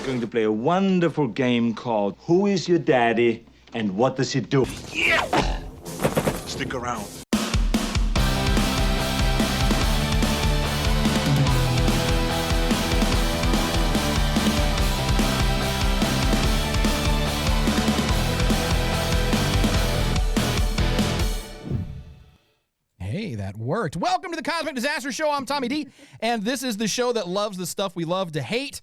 We're going to play a wonderful game called Who is Your Daddy and What Does He Do? Yeah! Stick around. Hey, that worked. Welcome to the Cosmic Disaster Show. I'm Tommy D, and this is the show that loves the stuff we love to hate.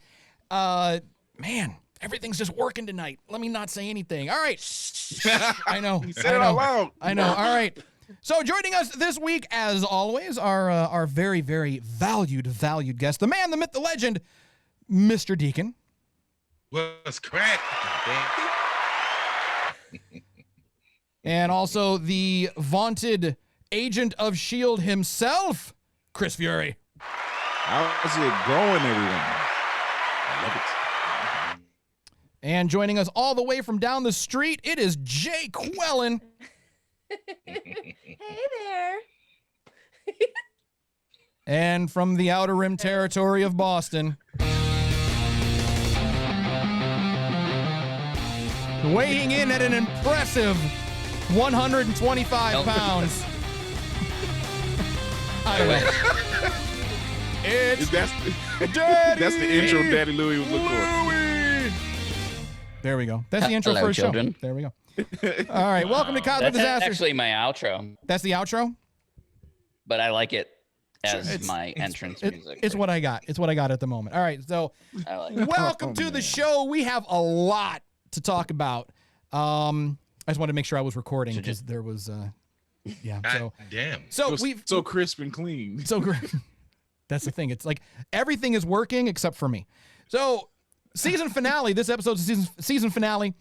Man, everything's just working tonight. Let me not say anything. All right. I know. Say it out loud. I know. All right. So joining us this week, as always, our very, very valued guest, the man, the myth, the legend, Mr. Deacon. What's crack? And also the vaunted agent of S.H.I.E.L.D. himself, Chris Fury. How's it going, everyone? I love it. And joining us all the way from down the street, it is Jay Quellen. Hey there. And from the Outer Rim territory of Boston, weighing in at an impressive 125 pounds. I don't know. It's That's the intro Daddy Louie was looking for. There we go. That's the intro Hello, for a children. show. There we go. All right, welcome to Cosmic That's Disaster. actually my outro, That's the outro? but I like it as It's- my it's- entrance it- music. It's what I got. It's what I got at the moment. All right, so I like it. welcome to the show. We have a lot to talk about. I just wanted to make sure I was recording because there was, yeah. So, Damn. so It was so crisp and clean. so great. That's the thing. It's like everything is working except for me. So, season finale. This episode's season finale.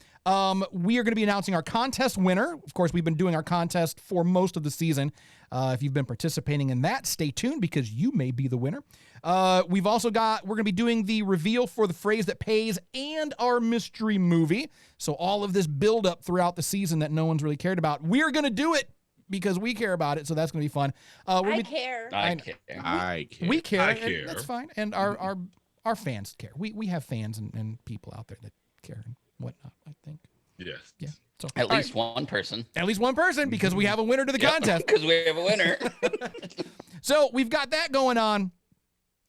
We are going to be announcing our contest winner. Of course, we've been doing our contest for most of the season. If you've been participating in that, stay tuned because you may be the winner. We're going to be doing the reveal for the phrase that pays and our mystery movie. So all of this build up throughout the season that no one's really cared about, we're going to do it because we care about it. So that's going to be fun. I care. I care. I care. We care. I and care. that's fine. And our fans care. We have fans and people out there that care and whatnot, I think. Yes. Yeah. So At all least one person. right. At least one person because we have a winner to the contest. Because we have a winner. So we've got that going on.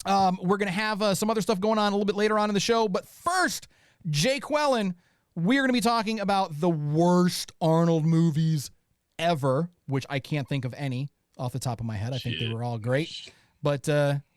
We're going to have some other stuff going on a little bit later on in the show. But first, Jay Quellen, we're going to be talking about the worst Arnold movies ever, which I can't think of any off the top of my head. I think they were all great. But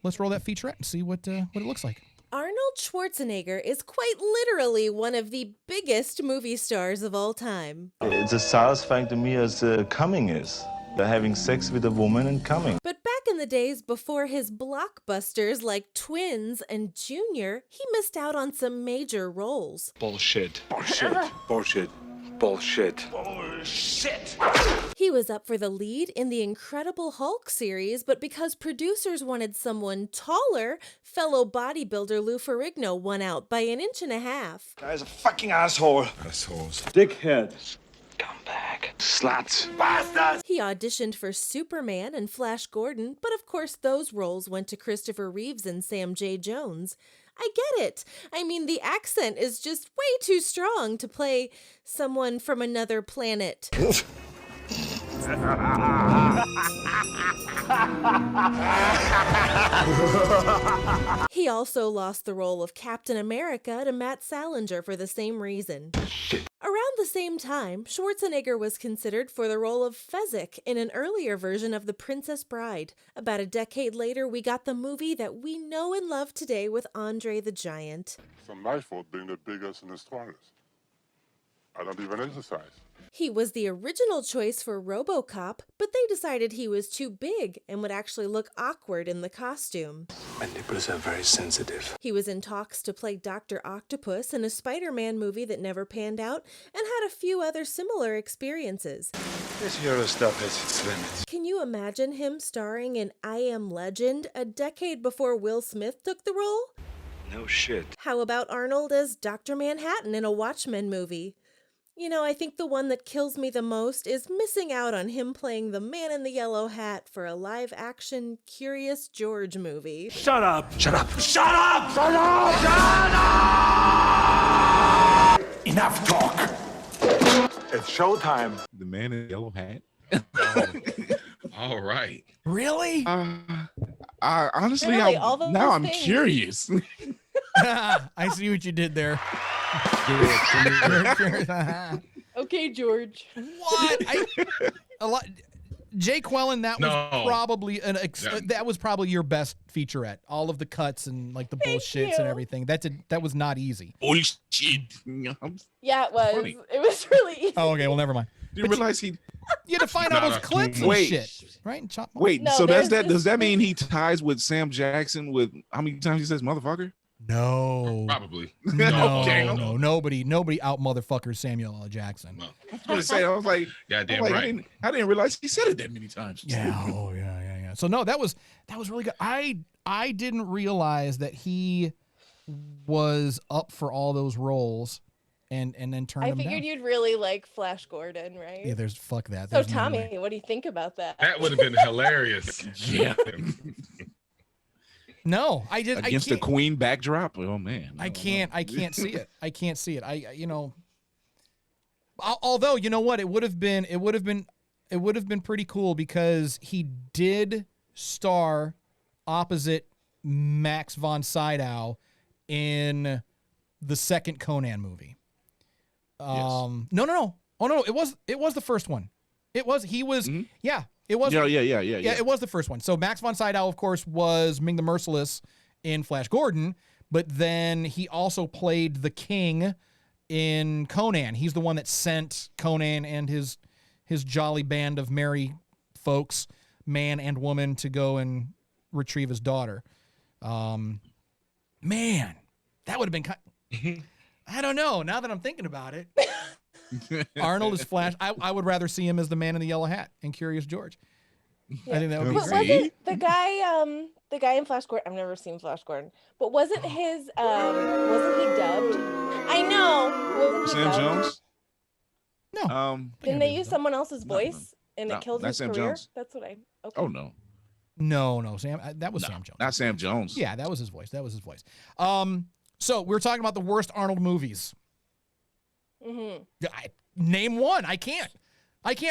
let's roll that featurette and see what it looks like. Arnold Schwarzenegger is quite literally one of the biggest movie stars of all time. It's as satisfying to me as coming is. Having sex with a woman and coming. But back in the days before his blockbusters like Twins and Junior, he missed out on some major roles. Bullshit. Bullshit. Bullshit. Bullshit. Bullshit! He was up for the lead in the Incredible Hulk series, but because producers wanted someone taller, fellow bodybuilder Lou Ferrigno won out by 1.5 inches. Guy's a fucking asshole. Assholes. Dickhead. Scumbag. Sluts. Bastards. He auditioned for Superman and Flash Gordon, but of course those roles went to Christopher Reeves and Sam J. Jones. I get it. I mean, the accent is just way too strong to play someone from another planet. He also lost the role of Captain America to Matt Salinger for the same reason. Around the same time, Schwarzenegger was considered for the role of Fezzik in an earlier version of The Princess Bride. About a decade later, we got the movie that we know and love today with Andre the Giant. It's not my fault being the biggest and the strongest. I don't even exercise. He was the original choice for RoboCop, but they decided he was too big and would actually look awkward in the costume. My nipples are very sensitive. He was in talks to play Dr. Octopus in a Spider-Man movie that never panned out and had a few other similar experiences. This hero stuff has its limits. Can you imagine him starring in I Am Legend a decade before Will Smith took the role? No shit. How about Arnold as Dr. Manhattan in a Watchmen movie? You know, I think the one that kills me the most is missing out on him playing the man in the yellow hat for a live-action Curious George movie. Shut up! Shut up. Shut up! Shut up! Shut up! It's showtime. The man in the yellow hat. All right. Really? I honestly, Really? All those now I'm things? curious. I see what you did there. Okay, George. What? A lot. Jay Quellen, that was No. probably Yeah. that was probably your best featurette. All of the cuts and like the bullshits and you. everything. That was not easy. Bullshit. Yeah, it was. Funny. It was really easy. Oh, okay. Well, never mind. Do you realize he? You had to find all Nah, those that's clips too and much. shit, right? And chop 'em up. Wait, No, so there's does that this- mean he ties with Sam Jackson with how many times he says motherfucker? No. Probably. No, Okay. no, nobody out motherfuckers Samuel L. Jackson. No. I was gonna say, I was like, Goddamn I right. didn't realize he said it that many times. Yeah, oh yeah. So no, that was really good. I didn't realize that he was up for all those roles and then turned I them figured down. you'd really like Flash Gordon, right? Yeah, there's fuck that. So There's no Tommy, way. what do you think about that? That would have been hilarious. Yeah. No, I did. Against I the can't, Queen backdrop. Oh man. I can't see it. I can't see it. Although you know what, it would have been pretty cool because he did star opposite Max von Sydow in the second Conan movie. No. Oh no, it was the first one. It was he was yeah, it was Yeah. yeah, it was the first one. So Max von Sydow, of course, was Ming the Merciless in Flash Gordon, but then he also played the king in Conan. He's the one that sent Conan and his jolly band of merry folks, man and woman, to go and retrieve his daughter. Man, that would have been I don't know. Now that I'm thinking about it. Arnold is Flash. I would rather see him as the man in the yellow hat in Curious George. I think that would be But great. wasn't the guy in Flash Gordon? I've never seen Flash Gordon, but wasn't his wasn't he dubbed? I know. Wasn't he Sam dubbed? Jones? No. Didn't they use someone else's No, voice and no, it killed not his Sam career? Jones. That's what I. Okay. Oh no. No, Sam. That was No, Sam Jones. not Sam Jones. Yeah, that was his voice. So we were talking about the worst Arnold movies. Mm-hmm. Name one. I can't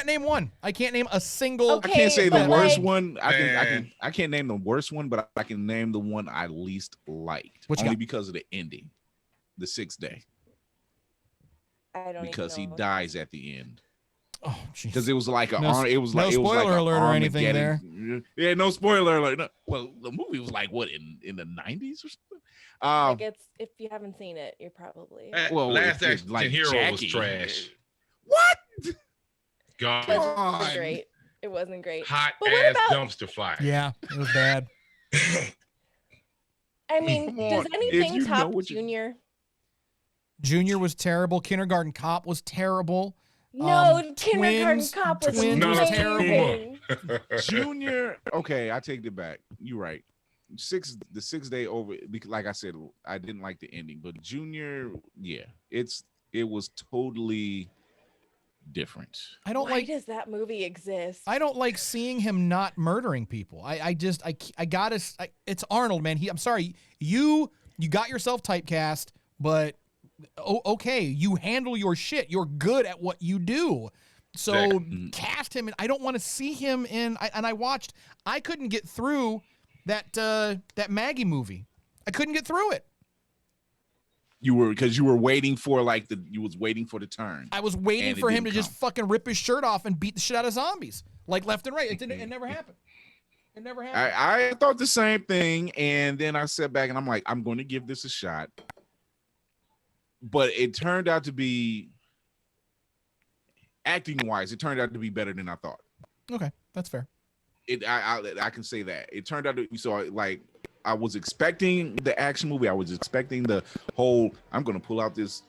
name one. I can't name a single. Okay. I can't say the but worst like- one. Man. I can't name the worst one, but I can name the one I least liked. What you only got? because of the ending, the 6th day, I don't because he even know. dies at the end. Oh, jeez. Because it was like a, No- it was no like it was like spoiler a alert or anything Armageddon. Yeah, no spoiler alert. No. Well, the movie was like what in the 90s or something. Like it's if you haven't seen it, you're probably. Well, Last it's Action like Hero was Jackie. trash. What? God. It Come wasn't on. great. It wasn't great. Hot But what ass about- dumpster fire. Yeah, it was bad. I mean, Come does on, if anything you know top what you- Junior? Junior was terrible. Kindergarten Cop was terrible. No, Kindergarten Twins- Cop was Twins was amazing. Junior. Okay, I take it back. You're right. The 6th day over. Because, like I said, I didn't like the ending, but Junior, yeah, it was totally different. I don't Why like. does that movie exist? I don't like seeing him not murdering people. I gotta. It's Arnold, man. I'm sorry. You got yourself typecast, but okay, you handle your shit. You're good at what you do. So Exactly. cast him, and I don't want to see him in. I couldn't get through that Maggie movie. I couldn't get through it. You were waiting for you was waiting for the turn. I was waiting And it for him to didn't just fucking rip his shirt off and beat the shit out of zombies, like left and right. It never happened. It never happened. I thought the same thing, and then I sat back and I'm like, I'm going to give this a shot. But it turned out to be, acting wise, it turned out to be better than I thought. Okay, that's fair. I can say that it turned out to be like I was expecting the action movie. I was expecting the whole. I'm going to pull out this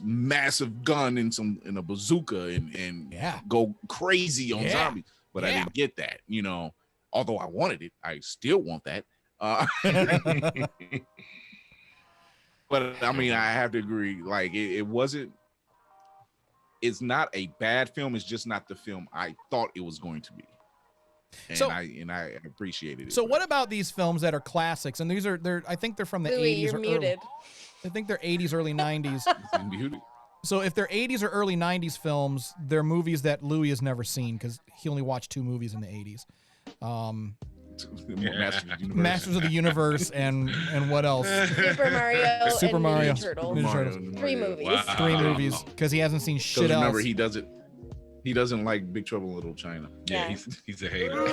massive gun in a bazooka and Yeah. go crazy on Yeah. zombies. But I Yeah. didn't get that. Although I wanted it, I still want that. But I mean, I have to agree. Like it wasn't. It's not a bad film. It's just not the film I thought it was going to be. And So- I appreciated it. So what about these films that are classics? And they're I think they're from the Louis, 80s you're or muted. I think they're 80s, early 90s. Muted? So if they're 80s or early 90s films, they're movies that Louis has never seen because he only watched 2 movies in the 80s. Masters of the Universe and what else? Super Mario. Super and Mario. Ninja Turtles. Ninja Turtles. 3 movies. Wow. 3 movies because he hasn't seen shit else. Remember, he doesn't like Big Trouble in Little China. Yeah, Yeah. he's a hater.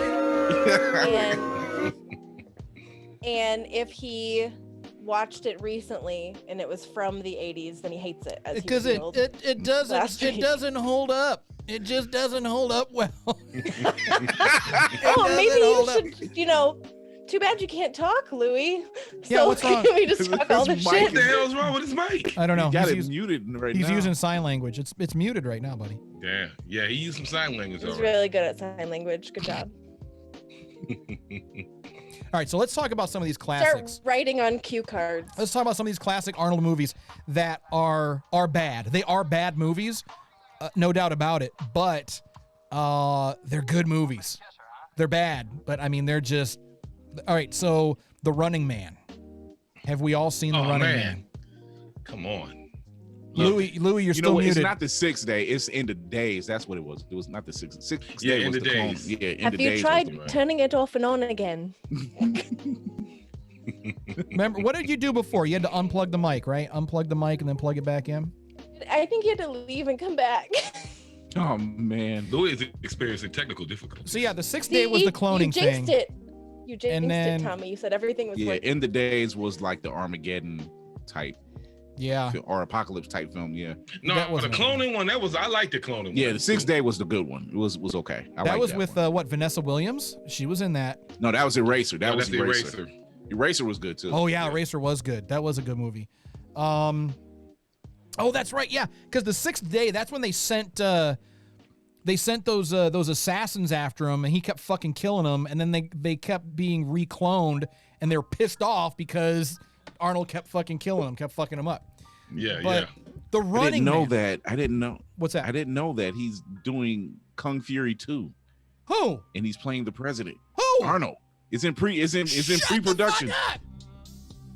And if he watched it recently and it was from the 80s, then he hates it. Because it doesn't hold up. It just doesn't hold up well. Oh, maybe you should, too bad you can't talk, Louis. Yeah, So what's wrong? can we just talk all this His mic shit? What the hell's wrong with his mic? I don't know. He got it muted right now. He's using sign language. It's muted right now, buddy. Damn. Yeah, he used some sign language. He's All right. really good at sign language. Good job. All right, so let's talk about some of these classics. Start writing on cue cards. Let's talk about some of these classic Arnold movies that are bad. They are bad movies, no doubt about it. But they're good movies. They're bad, but I mean they're just all right. So The Running Man. Have we all seen The Running Man? Come on. Louis, you're still muted. It's not the 6th day. It's End of Days. That's what it was. It was not the 6th Yeah, day. End Was of the clone. Days. Yeah, End Have of you Days tried was the- turning it off and on again? Remember, what did you do before? You had to unplug the mic, right? Unplug the mic and then plug it back in. I think you had to leave and come back. Oh man, Louis is experiencing technical difficulties. So yeah, the 6th day was the cloning you jinxed thing. it. You jinxed then- it, Tommy. You said everything was yeah. working. End of Days was like the Armageddon type Yeah. or apocalypse type film. Yeah, No, That the wasn't- cloning one, I like the cloning one. yeah. The 6th day was the good one. It was okay. I That liked was with one. what, Vanessa Williams? She was in that. No, that was Eraser. That No, was that's the Eraser. Eraser was good too. Oh yeah, Eraser was good. That was a good movie. Oh, that's right. Yeah, because the 6th day, that's when they sent those assassins after him, and he kept fucking killing them, and then they kept being recloned, and they were pissed off because Arnold kept fucking killing them, kept fucking them up. Yeah, But the I Running didn't know Man. that. I didn't know. What's that? I didn't know that he's doing Kung Fury 2, Who? and he's playing the president. Who? Arnold. It's in pre-production.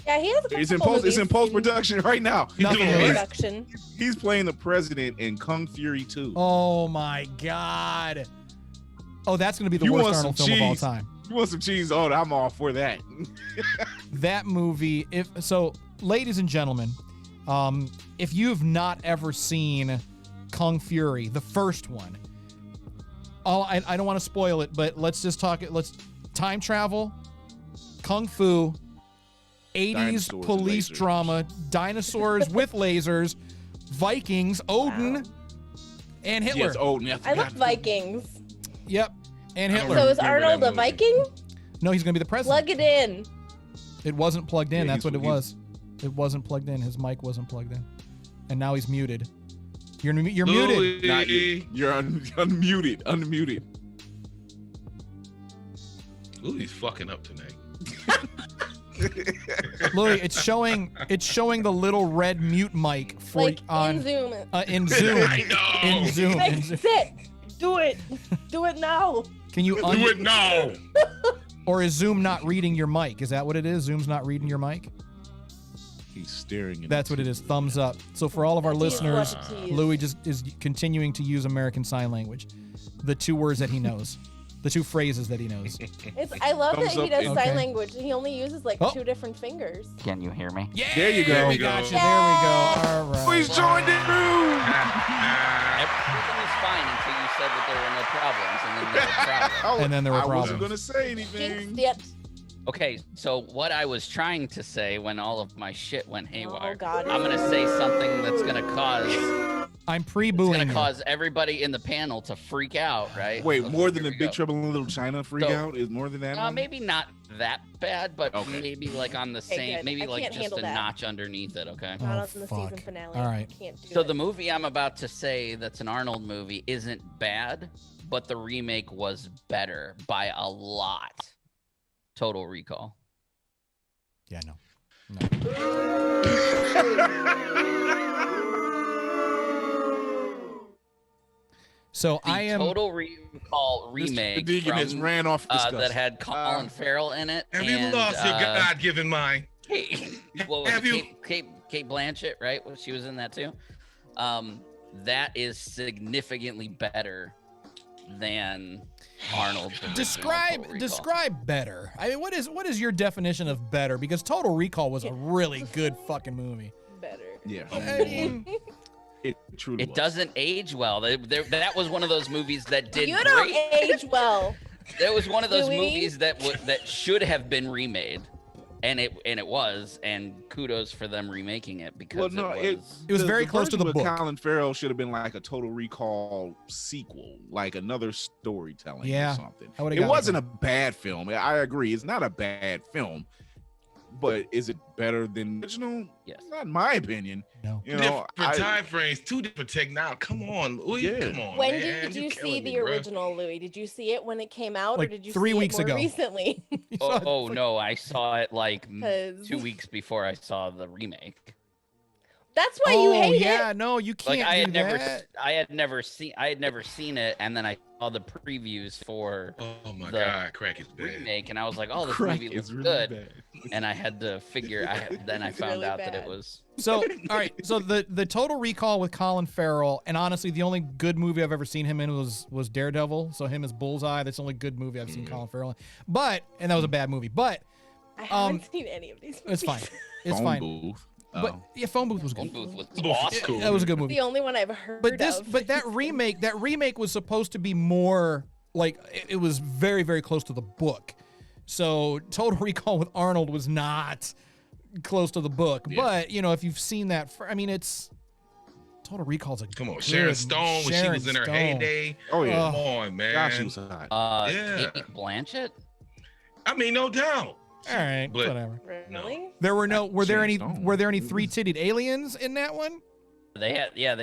Yeah, he has a couple It's in movies post-production right now. Nothing in is. production. He's playing the president in Kung Fury 2. Oh my God. Oh, that's gonna be the You worst want Arnold some film of all cheese? time. You want some cheese? Oh, I'm all for that. That movie, ladies and gentlemen, if you've not ever seen Kung Fury, the first one, I don't want to spoil it, but let's just talk it. Let's time travel, kung fu, 80s Dinosaurs police and lasers. drama, dinosaurs with lasers, Vikings, Odin, and Hitler. Yes, Odin. I love Vikings. Yep, and I don't Hitler. So is remember Arnold that a movie. Viking? No, he's gonna be the president. Plug it in. It wasn't plugged in. Yeah, That's what it he's- was. It wasn't plugged in. His mic wasn't plugged in, and now he's muted. You're muted. Not you. You're unmuted. Unmuted. Louis fucking up tonight. Louis, it's showing the little red mute mic for Like on in Zoom. in Zoom. I know. In Zoom. in Fix Zoom. it. Do it. Do it now. Can you Do it now. or is Zoom not reading your mic? Is that what it is? Zoom's not reading your mic? He's staring at That's what it is. Thumbs up. So for all of our He's listeners, love to use. Louis just is continuing to use American Sign Language. The 2 words that he knows. The 2 phrases that he knows. I love that Thumbs he up does and- Okay. sign language. He only uses like Oh. 2 different fingers. Can you hear me? Yeah, There you go. We got you. There we go. All right. He's joined the room. Everything was fine until you said that there were no problems, and then there were problems. And then there were I wasn't problems. gonna say anything. Jinxed it. Okay, so what I was trying to say when all of my shit went haywire, Oh, God. I'm gonna say something that's gonna cause I'm it's pre-booing gonna you. cause everybody in the panel to freak out, right? Wait, So more than here the we Big go. Trouble in Little China freak So- out is more than that. Maybe not that bad, but Okay. maybe like on the Okay, same, good. maybe I like can't just handle a that. notch underneath it. Okay. Oh, Not on the fuck. season finale. All right. Can't do So it. the movie I'm about to say that's an Arnold movie isn't bad, but the remake was better by a lot. Total Recall. Yeah, no. So The I am Total Recall remake Deacon has from, ran off disgust. that had Colin Farrell in it. Have you and, lost your God-given mind? Kate, what was Have it? you? Kate Blanchett, right? Well, she was in that too. That is significantly better than Arnold. Describe better. I mean, what is your definition of better? Because Total Recall was a really good fucking movie. Better. Yeah. I mean, It truly It was. doesn't age well. That was one of those movies that did You don't great. age well. That was one of those Louis? movies that should have been remade, and it was. And kudos for them remaking it because it was very close to the version with book. Colin Farrell should have been like a Total Recall sequel, like another storytelling Yeah, or something. I would've It gone wasn't with a bad film. I agree. It's not a bad film, but is it better than the original? Yes. Not in my opinion. No. You know, different time frames, 2 different technology. Come on, Louis. Yeah. Come on, When man. did you You're see killing the me, bruh. original, Louis? Did you see it when it came out, Like or did you 3 see weeks it more ago. recently? Oh no, I saw it like 'Cause- 2 weeks before I saw the remake. That's why you hate yeah, it. no, you can't Like I do had that. never seen it, and then I saw the previews for Oh my the God, crack is bad. remake, and I was like, oh, this Crack movie is looks really good. bad. And I had to figure. Then I It's found really out that it bad. was. So, all right. So the Total Recall with Colin Farrell, and honestly, the only good movie I've ever seen him in was Daredevil. So him as Bullseye. That's the only good movie I've seen Colin Farrell in. And that was a bad movie. But I haven't seen any of these movies. it's fine. It's Phone fine. Booth. But yeah, Phone Booth was Phone good. Booth was Phone Booth was awesome. cool. That was a good movie. The only one I've heard But that remake was supposed to be more like it was very, very close to the book. So Total Recall with Arnold was not close to the book. Yeah. But if you've seen that, it's Total Recall's a Come on, good- Sharon Stone when she Sharon was in her Stone. heyday. Oh yeah. Come on, man. Gosh, she was hot. Yeah. Kate Blanchett. I mean, no doubt. All right, But- whatever. Really? There were were there any Sharon were there any Stone. three-titted aliens in that one? They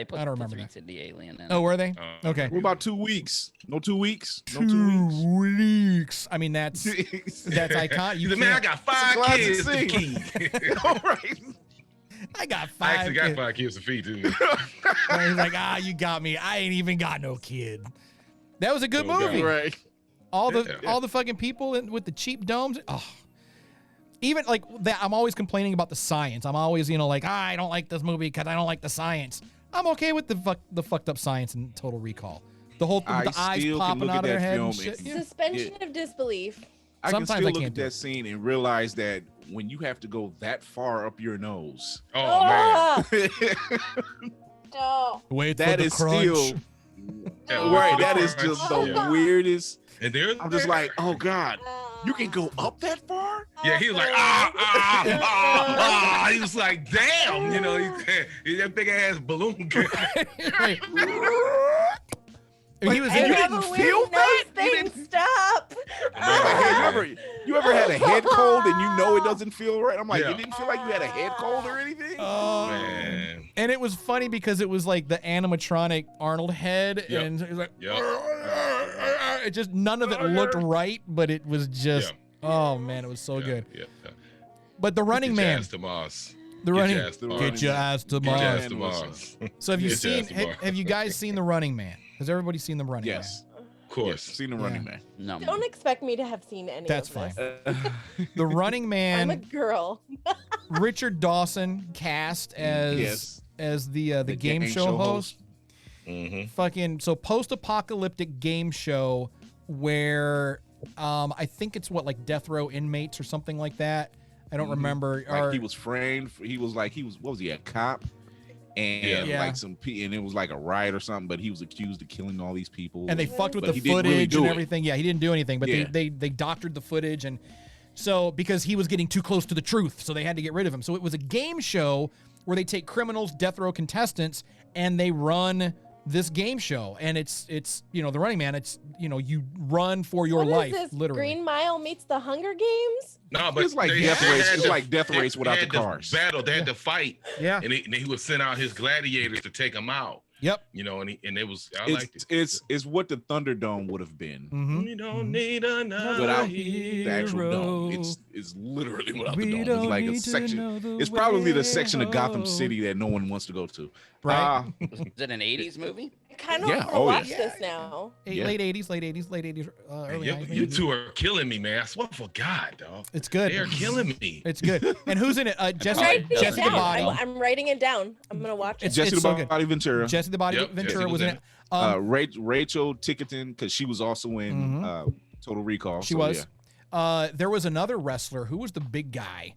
put I don't the remember that. 3-titty alien in. Oh, were they? Okay. What about 2 weeks? No 2 weeks. No 2 2 weeks. weeks. I mean, that's That's iconic. You He's like, man, I can't- got That's a 5 classic kids to scene. feed. All right. I got I 5 actually got kids. 5 kids to feed too. He's like, you got me. I ain't even got no kid. That was a good Oh, God. movie. Right. All the Yeah. all the fucking people with the cheap domes. Oh, even like that. I'm always complaining about the science. I'm always like, I don't like this movie because I don't like the science. I'm okay with the fucked up science in Total Recall. The whole thing with the I eyes still can popping look out at of their that head and film shit. and- Yeah. Suspension of disbelief. I Sometimes can I still look can't at do that it. scene and realize that when you have to go that far up your nose, Oh man. Ah! No. Wait that for the is crunch. still Yeah, right. the That is crunch, just the yeah. weirdest. And there's I'm just like, oh God, you can go up that far? yeah, he was like, He was like, damn, that big ass balloon. He was I in have a didn't weird feel nose that? You thing. didn't- Stop. You ever had a head cold and you know it doesn't feel right? I'm like, Yeah. it didn't feel like you had a head cold or anything? Oh. Man. And it was funny because it was like the animatronic Arnold head, Yep. and it was like, Yep. it just none of it looked right, but it was just, Yeah. oh man, it was so Yeah, good. Yeah. But the Running Get your Man, ass to Mars. the Get Running, your ass to Mars. get your ass to Get your Mars. ass to Mars. So have you Get your seen? ass to Mars. Have you guys seen the Running Man? Has everybody seen the Running Yes. Of course. Yes. Seen the Running Man. No. Don't expect me to have seen any That's of this. Man? The Running I'm a Man, girl. Richard Dawson cast as Yes. the game show host. Mm-hmm. Fucking so post-apocalyptic game show where I think it's like death row inmates or something like that. I don't remember. Like he was framed. He was what was he, a cop? And Yeah. like and it was like a riot or something, but he was accused of killing all these people. And they fucked with But the he didn't really footage do and it. everything. Yeah, he didn't do anything, but Yeah. they doctored the footage, and so because he was getting too close to the truth, so they had to get rid of him. So it was a game show where they take criminals, death row contestants, and they run this game show. And it's the Running Man. It's you run for your What is life, this? literally. Green Mile meets the Hunger Games? No, but It's like they Death had Race. It's to- like Death Race they without had the to cars. Battle. They had to fight. Yeah. And he would send out his gladiators to take them out. Yep. And it was I liked it. It's what the Thunderdome would have been Mm-hmm. We don't need another without hero. the actual dome. It's literally without the We dome. don't It's like a need to section. know the It's probably way the section of Gotham home. City that no one wants to go to. Right. Is it an 80s movie? kind of Yeah, want to oh, watch yeah. this now. Late 80s, early 90s. You two are killing me, man. I swear for God, dog. It's good. They are killing me. It's good. And who's in it? Jesse Writing it the down. Body. I'm writing it down. I'm gonna watch it. Jesse it's the so good. Body Ventura. Jesse the Body Yep, Ventura Jesse was was in in it. Rachel Tickerton, because she was also in Total Recall. She so, was. yeah. There was another wrestler. Who was the big guy?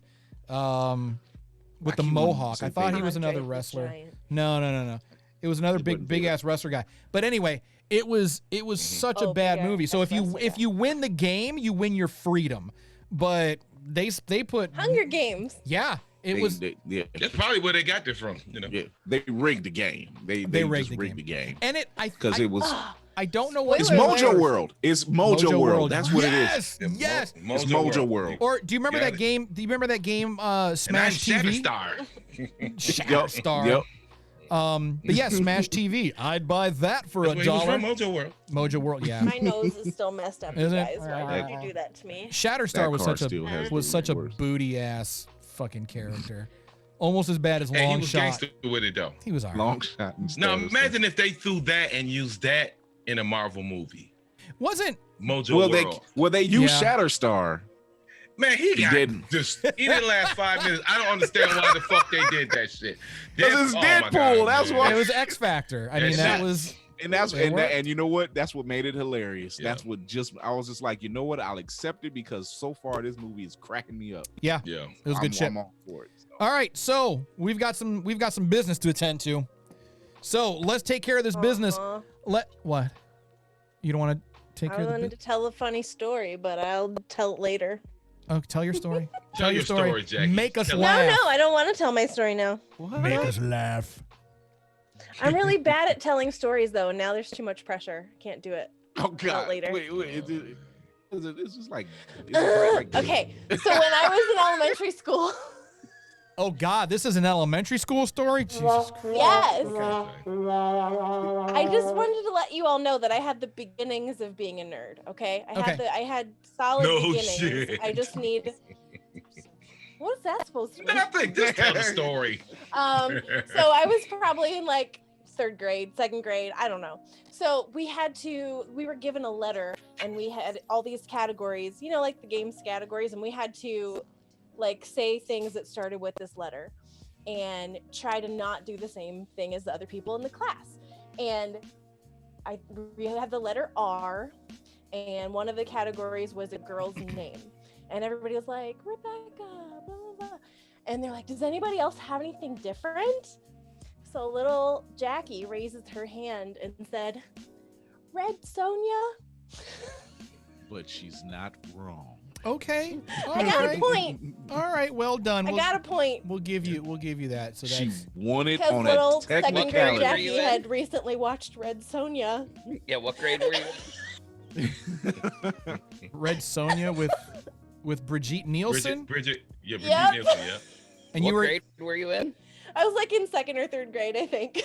With the keep wanting to mohawk. say I thought he big. was another Andre the wrestler. Giant. No. It was another He big wouldn't big do ass wrestler guy. But anyway, it was such a Oh, bad big movie. So ass if wrestler you win the game, you win your freedom. But they put Hunger Games. yeah, it was yeah. That's probably where they got it from. You know. Yeah, they rigged the game. They rigged just the rigged the game and it because it was. I don't know what It's Wait, Mojo World. It's Mojo World. That's what it is. Yes. It's Mojo World. Or do you remember Got that it. game? Do you remember that game And I Smash TV? Shatterstar. Shatterstar. Yep. But yeah, Smash TV. I'd buy that for That's where he was $1. from, Mojo World. Mojo World, yeah. My nose is still messed up, you Isn't it? guys. Why did you do that to me? Shatterstar That was car such still has a the worst. booty ass fucking character. Almost as bad as Hey, he Long was Shot. gangster with it though. He was alright. Long shot. And Now stuff. imagine if they threw that and used that in a Marvel movie. Wasn't Mojo Well, World. they used Yeah. Shatterstar. Man, he got didn't. just he didn't last 5 minutes. I don't understand why the fuck they did that shit. 'Cause it's Oh my Deadpool, that's man. why. it was X Factor. I mean, That's that it. was And that's It worked. and you know what? That's what made it hilarious. Yeah. That's what I was just like, you know what? I'll accept it because so far this movie is cracking me up. yeah. Yeah. It was good shit. I'm all for it. So. All right, so we've got some business to attend to. So let's take care of this business. What? You don't want to take I care of the wanted business? to tell a funny story, but I'll tell it later. Oh, tell your story. Tell your story, Jackie. Make us Tell it. laugh. No, I don't want to tell my story now. Make us laugh. I'm really bad at telling stories though, and now there's too much pressure. Can't do it. Oh God! later. Wait. This is like. Like Okay, so when I was in elementary school, Oh God, this is an elementary school story. Jesus Christ. yes, Okay. I just wanted to let you all know that I had the beginnings of being a nerd. Okay, I had solid No beginnings. shit. I just need. What's that supposed to mean? Nothing. Just tell the story. So I was probably in like 3rd grade, 2nd grade, I don't know. So we were given a letter and we had all these categories, you know, like the games categories, and we had to like say things that started with this letter and try to not do the same thing as the other people in the class. And we had the letter R, and one of the categories was a girl's name. And everybody was like, Rebecca, blah, blah, blah. And they're like, does anybody else have anything different? So little Jackie raises her hand and said, Red Sonia. But she's not wrong. Okay. I got a point. All right. Well done. I got a point. We'll give you that. So She that's won it Because on little a 2nd grade technicality. Jack- Jackie you in? had recently watched Red Sonia. Yeah, what grade were you? Red Sonia with Brigitte Nielsen. Bridget. Yeah, Bridget Yep. Nielsen, yeah. And What you were grade were you in? I was like in 2nd or 3rd grade, I think.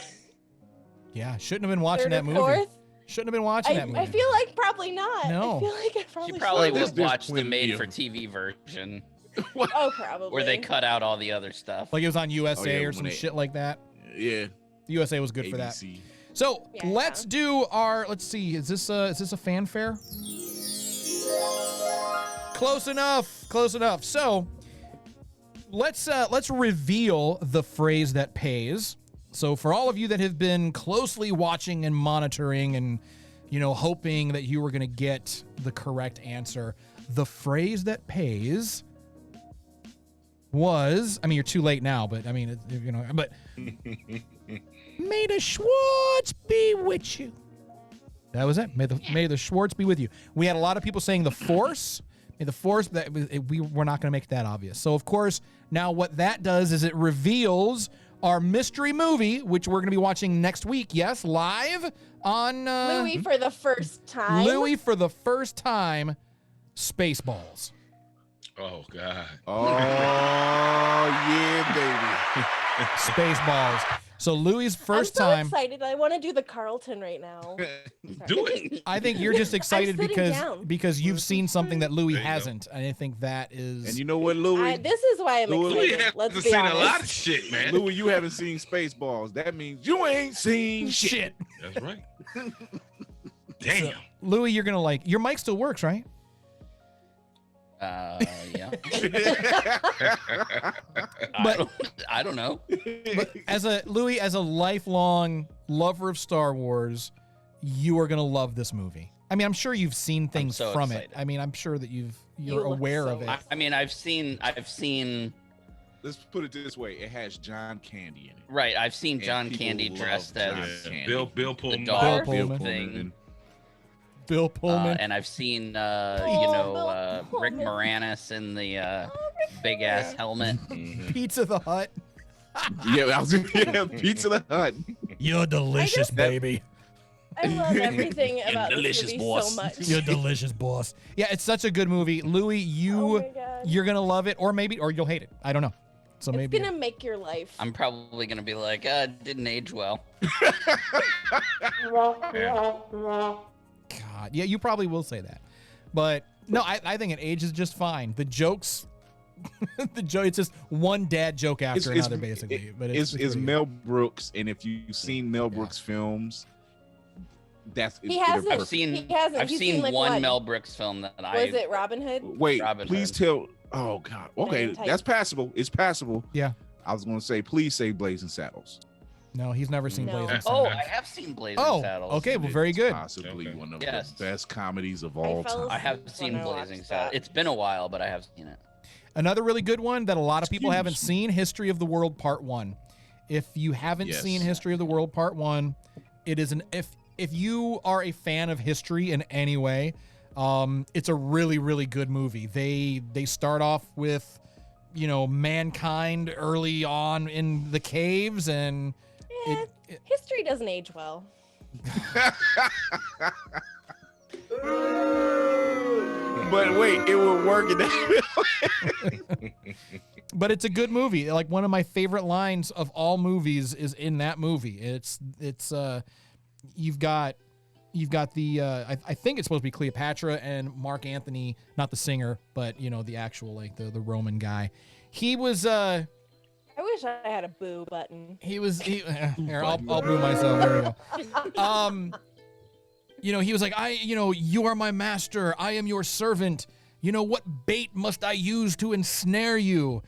yeah, shouldn't have been watching 3rd that or movie. 4th. Shouldn't have been watching that movie. I feel like probably not. No. I feel like I probably She probably should. would There's watch the plenty of- made-for-TV version Oh, probably. where they cut out all the other stuff. Like it was on USA Oh, yeah, or when some they- shit like that. Yeah. The USA was good for that. ABC. So Yeah. let's do our. Let's see. Is this a fanfare? Close enough. Close enough. So let's reveal the phrase that pays. So for all of you that have been closely watching and monitoring and hoping that you were going to get the correct answer, the phrase that pays was. I mean, you're too late now, but I mean, but. May the Schwartz be with you. That was it. May the Schwartz be with you. We had a lot of people saying the Force. May the Force. That we were not going to make that obvious. So of course, now what that does is it reveals our mystery movie, which we're going to be watching next week. Yes, live on Louis for the first time. Louis for the first time. Spaceballs. Oh God. Oh yeah, baby. Spaceballs. So Louis' first I'm so time. excited. I want to do the Carlton right now. Do it. I think you're just excited sitting down. because you've seen something that Louis hasn't. And I think that is. And you know what, Louis? This is why I'm Louis excited. has Let's be seen honest. a lot of shit, man. Louis, you haven't seen Spaceballs. That means you ain't seen shit. That's right. Damn. Louis, you're gonna like. Your mic still works, right? Yeah. But I don't know. but as a Louis, as a lifelong lover of Star Wars, you are gonna love this movie. I mean, I'm sure you've seen things so from excited. it. I mean, I'm sure that you're You look aware so of it. I mean, I've seen. Let's put it this way: it has John Candy in it. Right, I've seen And John people Candy love dressed John as Candy. Bill the Pullman. dog Bill Pullman. thing. Bill Pullman. And I've seen, Bill Rick Pullman. Moranis in the big ass helmet. Pizza the Hut. Yeah, Pizza the Hut. You're delicious, baby. I love everything about this delicious movie boss. so much. You're delicious, boss. Yeah, it's such a good movie. Louis, Oh my God. you're gonna love it, or you'll hate it. I don't know. So It's maybe gonna make your life. I'm probably gonna be like, didn't age well. God, yeah, you probably will say that, but no, I think it ages just fine. The jokes, it's just one dad joke after another, basically. But it's it's Mel Brooks, and if you've seen Mel Brooks films, He hasn't. I've seen He hasn't. I've He's seen like one what? Mel Brooks film that I Was it Robin Hood? Wait, Robin please Hood. tell. Oh God. Okay, Type. that's passable. It's passable. Yeah. I was gonna say, please say Blazing Saddles. No, he's never seen No. Blazing Oh, Saddles. I have seen Blazing Oh, Saddles. okay, well, very good. Possibly Okay. one of Yes. the best comedies of all fell time. I have When seen I watched Blazing that. Saddles. It's been a while, but I have seen it. Another really good one that a lot of people Excuse haven't me. seen, History of the World Part 1. If you haven't Yes. seen History of the World Part 1, it is if you are a fan of history in any way, it's a really, really good movie. They start off with, mankind early on in the caves, and Yeah, history doesn't age well. But wait, it will work in that. but it's a good movie. Like, one of my favorite lines of all movies is in that movie. It's you've got the I think it's supposed to be Cleopatra and Mark Antony, not the singer, but the actual, like, the Roman guy. He was I wish I had a boo button. here, I'll boo myself. There we go. He was like, you are my master. I am your servant. What bait must I use to ensnare you?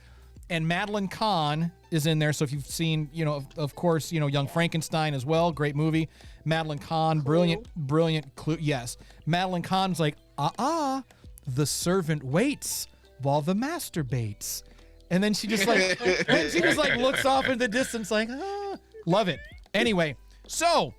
And Madeline Kahn is in there. So if you've seen, of course, Young Frankenstein as well. Great movie. Madeline Kahn, brilliant clue. Yes. Madeline Kahn's like, the servant waits while the master baits. And then she just looks off in the distance like, love it. Anyway, so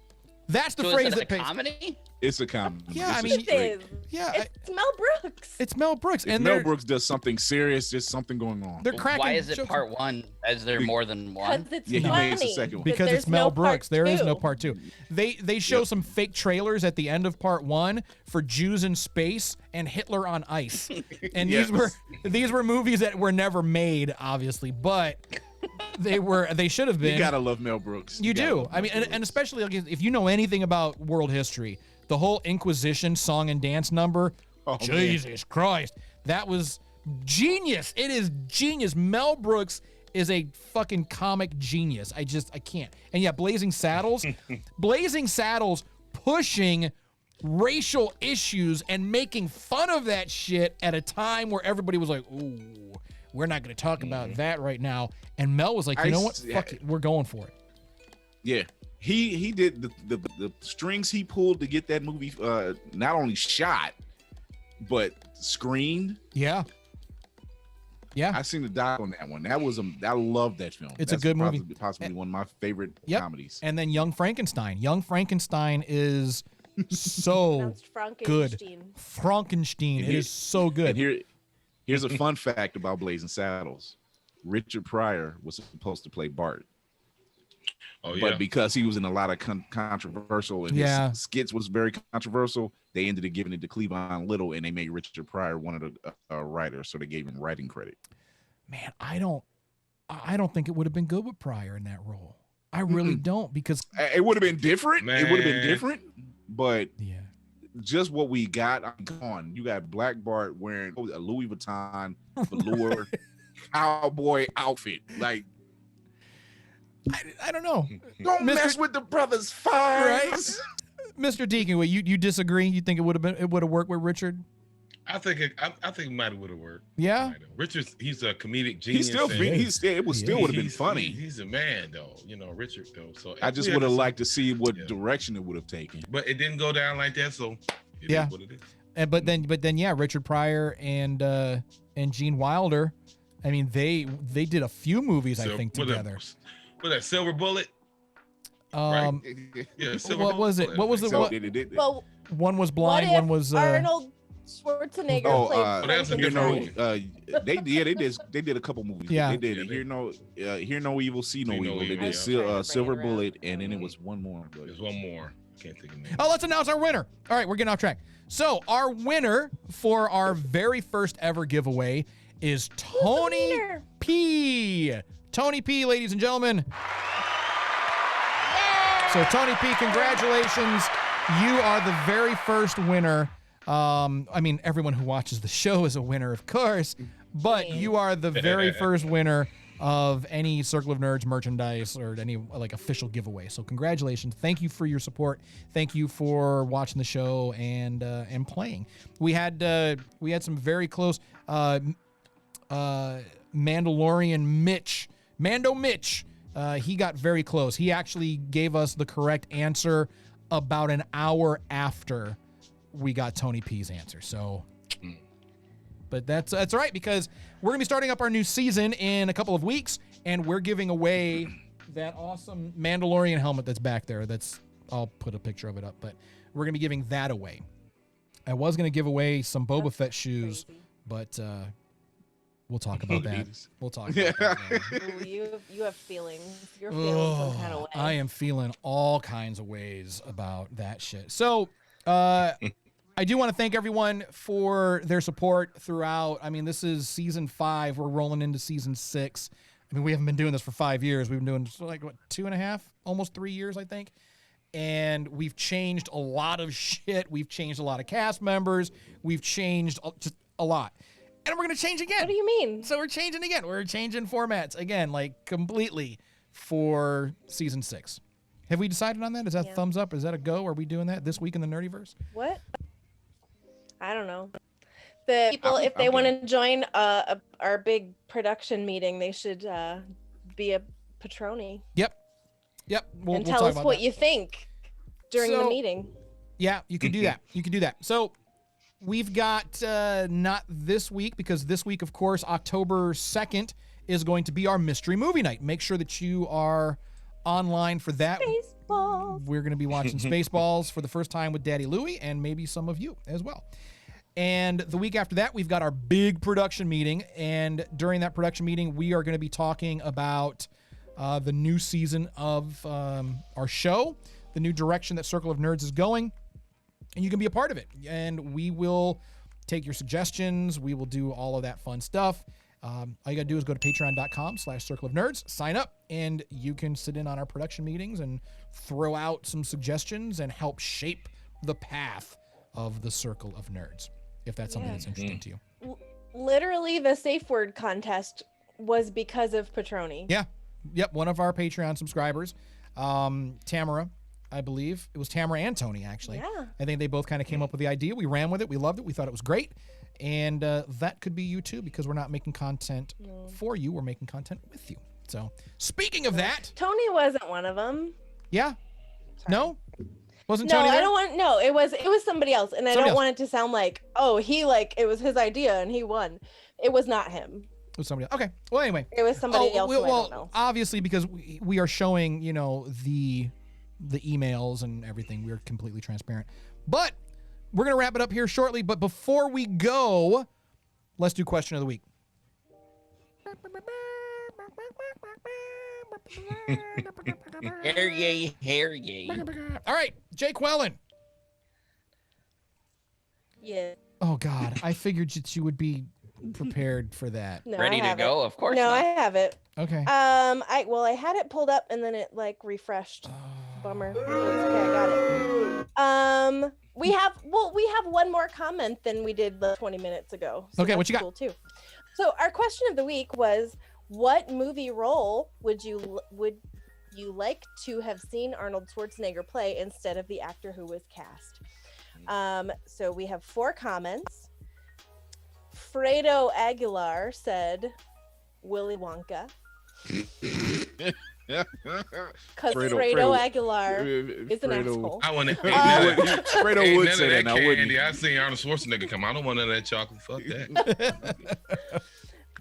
that's the So phrase is it that a pays. comedy? It's a comedy. Yeah, It's I a mean, straight- It's Mel Brooks. It's Mel Brooks, if and Mel they're Brooks does something serious, there's something going on. they're cracking. Why is it jokes. part one? Is there more than one? Because it's Yeah, he funny. makes a second one. Because There's it's Mel no part Brooks. There is no two. part 2. They show some fake trailers at the end of part 1 for Jews in space and Hitler on ice. And Yes. these were movies that were never made, obviously, but they should have been. You gotta love Mel Brooks. You gotta do. love I mean, Mel Brooks. and especially like, if you know anything about world history, the whole Inquisition song and dance number, Oh, man. Jesus Christ, that was genius. It is genius. Mel Brooks is a fucking comic genius. I can't. And yeah, Blazing Saddles, pushing racial issues and making fun of that shit at a time where everybody was like, ooh, we're not going to talk about that right now. And Mel was like, you know what? Fuck it. We're going for it. Yeah, he did the strings he pulled to get that movie not only shot, but screened. Yeah. Yeah. I seen the doc on that one. I love that film. It's a That's good movie. Possibly one of my favorite Yep. comedies. And then Young Frankenstein. Young Frankenstein is so Pronounced good. Frankenstein. Frankenstein. And It is so good. And here's a fun fact about Blazing Saddles. Richard Pryor was supposed to play Bart. Oh, yeah. But because he was in a lot of controversial and Yeah. his skits was very controversial, they ended up giving it to Cleavon Little, and they made Richard Pryor one of the writers, so they gave him writing credit. Man, I don't think it would have been good with Pryor in that role. I really don't, because it would have been different. Man. It would have been different, but yeah, just what we got. I'm gone. You got Black Bart wearing a Louis Vuitton velour cowboy outfit. Like, I don't know. don't mess with the brothers' fires. Right? Mr. Deacon, wait, you disagree? You think it would have worked with Richard? I think it might would have worked. Yeah. Richard's he's a comedic genius. It would still would have been funny. He's a man though, Richard though. So I just would have liked to see what direction it would have taken. But it didn't go down like that, so it is what it is. And but then yeah, Richard Pryor and Gene Wilder. I mean, they did a few movies, I think, together. Was that Silver Bullet? Yeah, Silver what was it? What was the Well, one was blind, what if one was Arnold Schwarzenegger played. that's a different movie. They did a couple movies. Yeah. They did Hear No Evil, See No Evil. They did Silver Bullet, and then it was one more. There's one more. Can't think of the name. Oh, let's announce our winner. All right, we're getting off track. So our winner for our very first ever giveaway is Tony P. Tony P, ladies and gentlemen. So Tony P, congratulations. You are the very first winner. I mean, everyone who watches the show is a winner, of course, but you are the very first winner of any Circle of Nerds merchandise or any like official giveaway. So congratulations. Thank you for your support. Thank you for watching the show and playing. We had some very close Mandalorian Mitch. Mando Mitch. He got very close. He actually gave us the correct answer about an hour after we got Tony P's answer. So, but that's all right, because we're gonna be starting up our new season in a couple of weeks, and we're giving away that awesome Mandalorian helmet that's back there. I'll put a picture of it up, but we're gonna be giving that away. I was gonna give away some Boba Fett shoes, but we'll talk about that. We'll talk about that. Ooh, you have feelings. You're feeling some kind of way. I am feeling all kinds of ways about that shit. So, I do want to thank everyone for their support throughout. I mean, this is season 5. We're rolling into season 6. I mean, we haven't been doing this for 5 years. We've been doing like, what, 2.5, almost 3 years, I think. And we've changed a lot of shit. We've changed a lot of cast members. We've changed just a lot. And we're going to change again. What do you mean? So we're changing again. We're changing formats again, like completely for season 6. Have we decided on that? Is that thumbs up? Is that a go? Are we doing that this week in the Nerdyverse? What? I don't know. The people, if they want to join our big production meeting, they should be a Patroni. Yep. We'll tell us what you think during the meeting. Yeah, you can do that. You can do that. So we've got not this week, because this week, of course, October 2nd is going to be our mystery movie night. Make sure that you are online for that. Spaceballs. We're going to be watching Spaceballs for the first time with Daddy Louie, and maybe some of you as well. And the week after that, we've got our big production meeting. And during that production meeting, we are going to be talking about the new season of our show, the new direction that Circle of Nerds is going. And you can be a part of it. And we will take your suggestions. We will do all of that fun stuff. All you got to do is go to patreon.com/Circle of Nerds, sign up, and you can sit in on our production meetings and throw out some suggestions and help shape the path of the Circle of Nerds, if that's something that's interesting to you. Literally, the safe word contest was because of Patroni. Yeah. Yep. One of our Patreon subscribers, Tamara, I believe. It was Tamara and Tony, actually. Yeah. I think they both kind of came up with the idea. We ran with it. We loved it. We thought it was great. And that could be you too, because we're not making content for you. We're making content with you. So speaking of that. Tony wasn't one of them. Yeah. Sorry. No? Wasn't no, Tony there? I don't want. No, it was somebody else, and I don't want it to sound like, oh, it was his idea and he won. It was not him. It was somebody else. Okay. Well, anyway. It was somebody else. Who I don't know. Obviously, because we are showing, the emails and everything. We are completely transparent. But we're gonna wrap it up here shortly. But before we go, let's do question of the week. Hair yay. All right, Jake Wellen. Yeah. Oh God, I figured that you would be prepared for that. No, Ready to go? Of course. No, not. I have it. Okay. I had it pulled up and then it like refreshed. Bummer. Okay, I got it. We have one more comment than we did 20 minutes ago. So Okay, what you got? Cool too. So our question of the week was, what movie role would you like to have seen Arnold Schwarzenegger play instead of the actor who was cast? So we have 4 comments. Fredo Aguilar said Willy Wonka. Because Fredo Aguilar is an asshole. I want to. Fredo would say that. Now, wouldn't he? I seen Arnold Schwarzenegger come. I don't want none of that chocolate. Fuck that.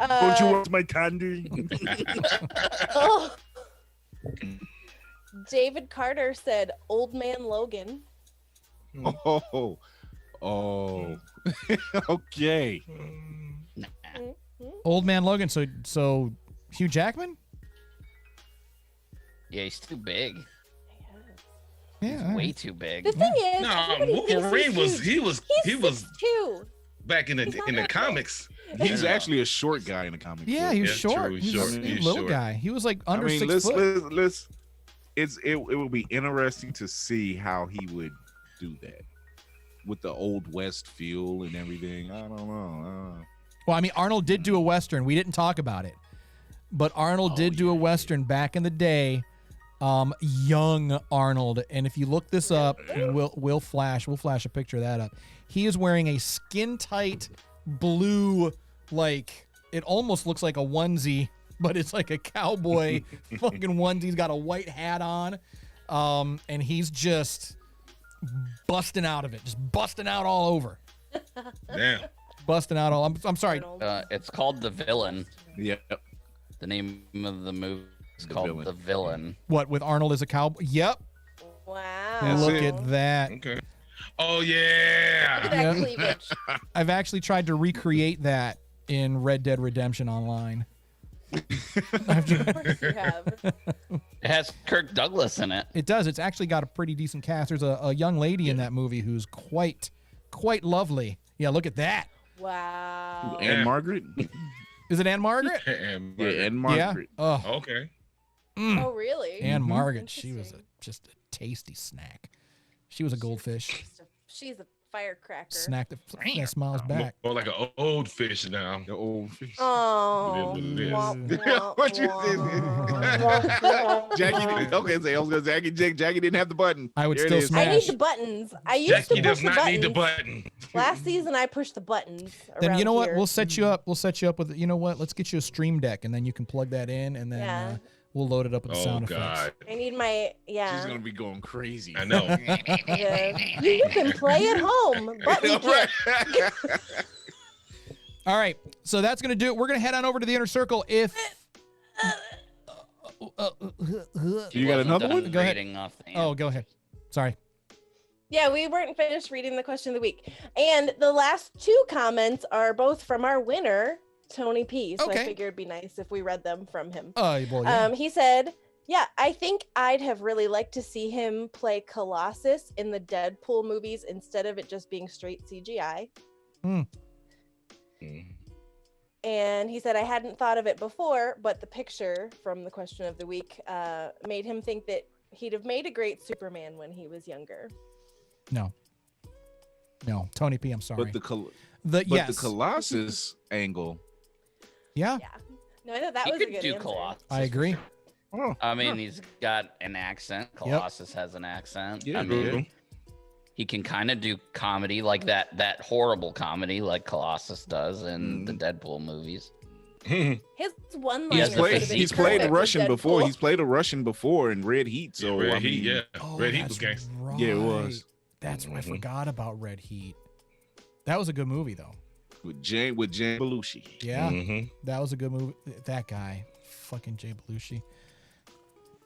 Don't you want my candy? Oh. David Carter said Old Man Logan. Oh. Okay. Old Man Logan. So Hugh Jackman? Yeah, he's too big. Yeah. He's way too big. The thing is, No, everybody Wolverine thinks he was he's 6'2". back in the comics. He's actually a short guy in the comics. Yeah, he was Yeah, short. true, He he's was short. a He's little short. guy. He was like under 6 let's, foot. it will be interesting to see how he would do that with the old West feel and everything. I don't know. Well, I mean, Arnold did do a Western. We didn't talk about it. But Arnold did do a Western back in the day. Young Arnold. And if you look this up, we'll flash a picture of that up. He is wearing a skin-tight blue, like, it almost looks like a onesie, but it's like a cowboy fucking onesie. He's got a white hat on. And he's just busting out of it. Just busting out all over. Damn. Busting out all. I'm sorry. It's called The Villain. Yep. The name of the movie is The called Villain. The Villain. What, with Arnold as a cowboy? Yep. Wow. Look it. at that. Okay. Oh yeah. Look at that cleavage. I've actually tried to recreate that in Red Dead Redemption Online. Of course you have. It has Kirk Douglas in it. It does. It's actually got a pretty decent cast. There's a young lady in that movie who's quite lovely. Yeah, look at that. Wow. And Margaret. Is it Anne Margaret? And Yeah, and Margaret. Yeah. Oh, Okay. Oh, really? Anne Margaret. She was Interesting. just a tasty snack. She was a goldfish. She's a firecracker. Snack that smiles back. More like an old fish now. The old fish. Oh. It is Wah, what it wah, What you wah. Jackie. Okay, say I was gonna say Jackie didn't have the button. I would There it still is. smash. I need the buttons. I used Jackie to push does the not buttons. need the button. Last season, I pushed the buttons. Then you know what? Here. We'll set you up. We'll set you up with. You know what? Let's get you a stream deck, and then you can plug that in, and then Yeah. we'll load it up with the Oh sound effects. God. I need my She's yeah. gonna be going crazy. I know. Yeah. You can play at home. Button click. All right, so that's gonna do it. We're gonna head on over to the inner circle. If You got Wasn't another done one? Go ahead. reading off the go ahead. Sorry. Yeah, we weren't finished reading the question of the week. And the last 2 comments are both from our winner, Tony P. So Okay. I figured it'd be nice if we read them from him. Well, yeah. He said, yeah, I think I'd have really liked to see him play Colossus in the Deadpool movies instead of it just being straight CGI. And he said, I hadn't thought of it before, but the picture from the question of the week made him think that he'd have made a great Superman when he was younger. No, Tony P. I'm sorry. But the yes. Colossus angle. Yeah, Yeah. No, I thought that He was a could good do answer. Colossus. I agree. Oh, I mean, he's got an accent. Colossus has an accent. Yeah, I mean, yeah. he can kind of do comedy like that horrible comedy like Colossus does in the Deadpool movies. His one line. has the physique He's for played it. a Russian before. He's played a Russian before in Red Heat. So Red I Heat, mean, yeah. Oh, Red Heat that's was gangster. right. Yeah, it was. That's I forgot about Red Heat. That was a good movie though. with Jay Belushi. Yeah, Mm-hmm. that was a good movie. That guy, fucking Jay Belushi.